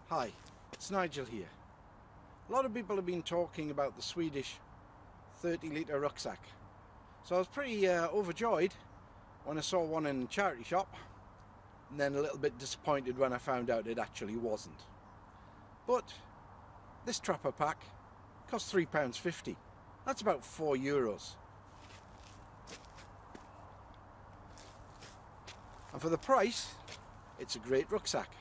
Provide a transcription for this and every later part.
Hi, it's Nigel here. A lot of people have been talking about the Swedish 30-litre rucksack. So I was pretty overjoyed when I saw one in a charity shop, and then a little bit disappointed when I found out it actually wasn't. But this trapper pack cost £3.50. That's about €4. And for the price, it's a great rucksack.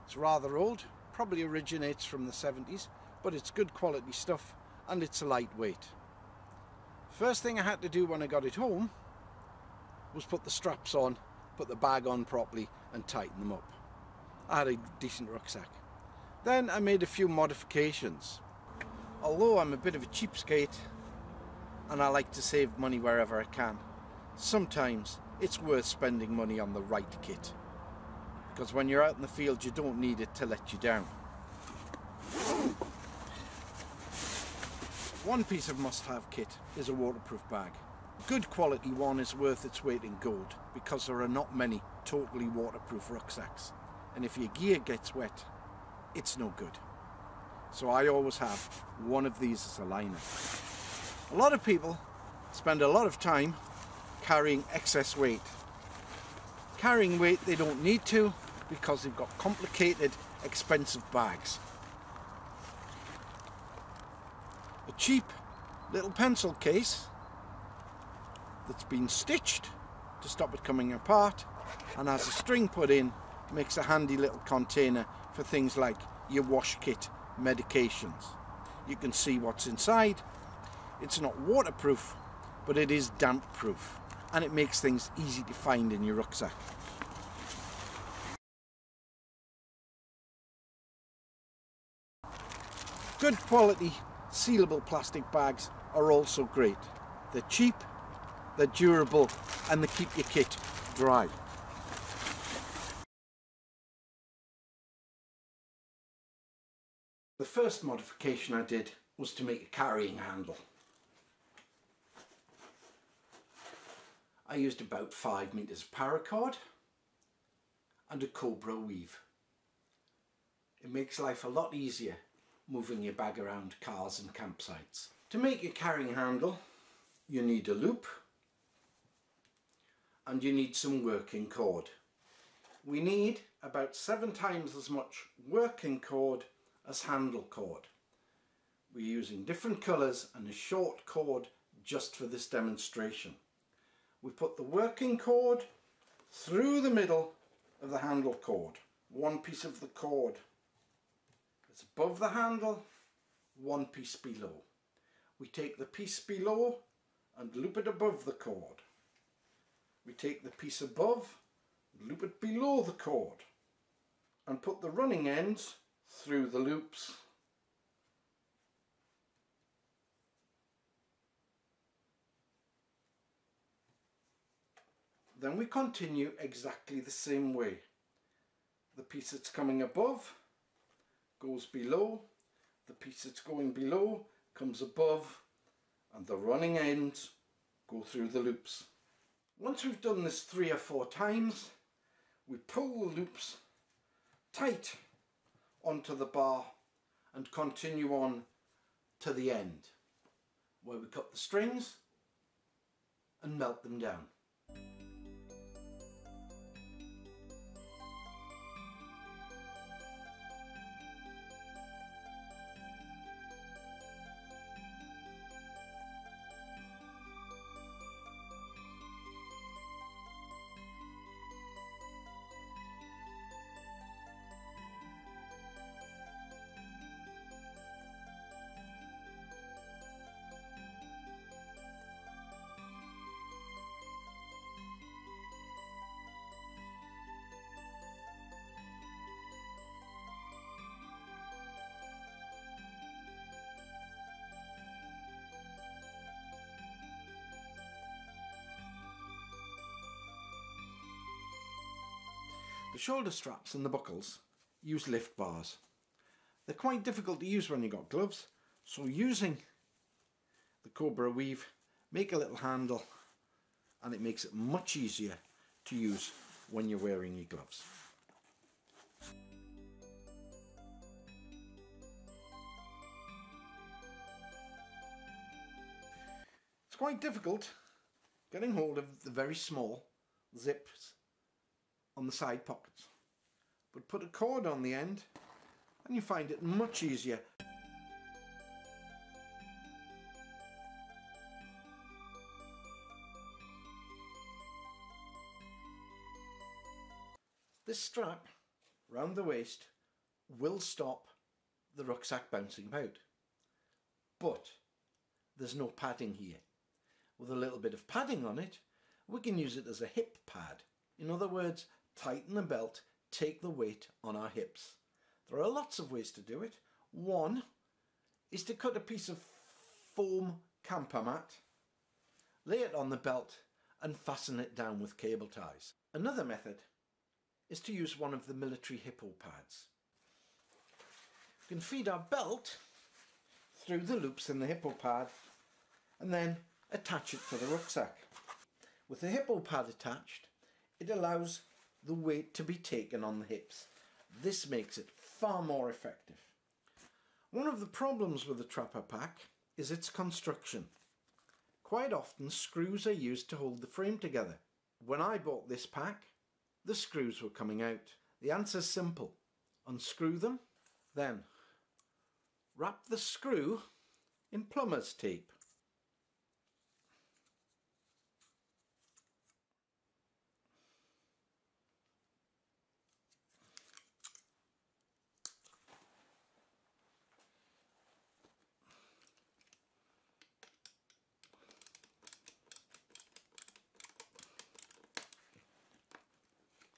It's rather old, probably originates from the 70s, but it's good quality stuff and it's lightweight. First thing I had to do when I got it home was put the straps on, put the bag on properly and tighten them up. I had a decent rucksack. Then I made a few modifications. Although I'm a bit of a cheapskate and I like to save money wherever I can, sometimes it's worth spending money on the right kit, because when you're out in the field you don't need it to let you down. One piece of must-have kit is a waterproof bag. A good quality one is worth its weight in gold, because there are not many totally waterproof rucksacks, and if your gear gets wet it's no good. So I always have one of these as a liner. A lot of people spend a lot of time carrying excess weight. Carrying weight they don't need to, because they've got complicated, expensive bags. A cheap little pencil case that's been stitched to stop it coming apart and has a string put in makes a handy little container for things like your wash kit, medications. You can see what's inside. It's not waterproof, but it is damp proof, and it makes things easy to find in your rucksack. Good quality sealable plastic bags are also great. They're cheap, they're durable, and they keep your kit dry. The first modification I did was to make a carrying handle. I used about 5 meters of paracord and a cobra weave. It makes life a lot easier moving your bag around cars and campsites. To make your carrying handle, you need a loop and you need some working cord. We need about 7 times as much working cord as handle cord. We're using different colours and a short cord just for this demonstration. We put the working cord through the middle of the handle cord. One piece of the cord is above the handle, one piece below. We take the piece below and loop it above the cord. We take the piece above, loop it below the cord, and put the running ends through the loops. Then we continue exactly the same way. The piece that's coming above goes below, the piece that's going below comes above, and the running ends go through the loops. Once we've done this 3 or 4 times, we pull the loops tight onto the bar and continue on to the end, where we cut the strings and melt them down. The shoulder straps and the buckles use lift bars. They're quite difficult to use when you've got gloves, so using the cobra weave, make a little handle, and it makes it much easier to use when you're wearing your gloves. quite difficult getting hold of the very small zips on the side pockets, but put a cord on the end and you find it much easier. This strap round the waist will stop the rucksack bouncing about, but there's no padding here. With a little bit of padding on it, we can use it as a hip pad. In other words, tighten the belt, take the weight on our hips. There are lots of ways to do it. One is to cut a piece of foam camper mat, lay it on the belt and fasten it down with cable ties. Another method is to use one of the military hippo pads. We can feed our belt through the loops in the hippo pad and then attach it to the rucksack. With the hippo pad attached, it allows the weight to be taken on the hips. This makes it far more effective. One of the problems with the Trapper pack is its construction. Quite often screws are used to hold the frame together. When I bought this pack, the screws were coming out. The answer's simple. Unscrew them, then wrap the screw in plumber's tape.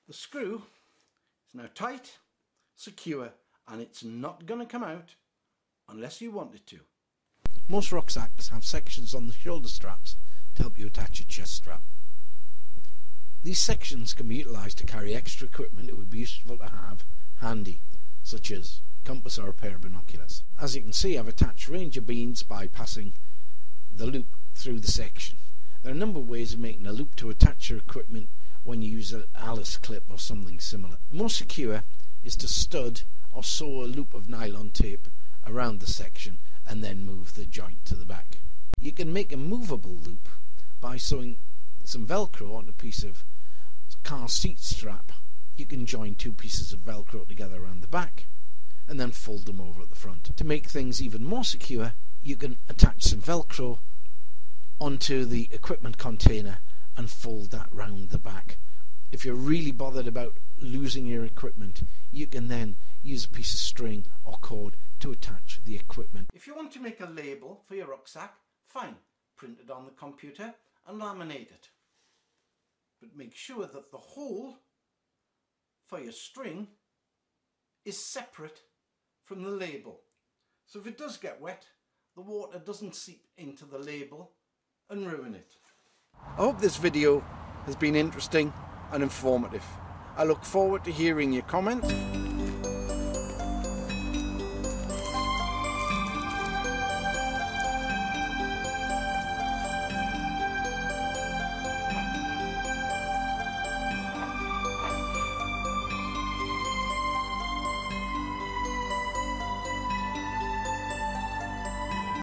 The screw is now tight, secure, and it's not going to come out unless you want it to. Most rucksacks have sections on the shoulder straps to help you attach a chest strap. These sections can be utilised to carry extra equipment it would be useful to have handy, such as a compass or a pair of binoculars. As you can see, I've attached Ranger beans by passing the loop through the section. There are a number of ways of making a loop to attach your equipment when you use an Alice clip or something similar. The most secure is to stud or sew a loop of nylon tape around the section and then move the joint to the back. You can make a movable loop by sewing some Velcro on a piece of car seat strap. You can join two pieces of Velcro together around the back and then fold them over at the front. To make things even more secure, you can attach some Velcro onto the equipment container and fold that round the back. If you're really bothered about losing your equipment, you can then use a piece of string or cord to attach the equipment. If you want to make a label for your rucksack, fine, print it on the computer and laminate it. But make sure that the hole for your string is separate from the label. So if it does get wet, the water doesn't seep into the label and ruin it. I hope this video has been interesting and informative. I look forward to hearing your comments.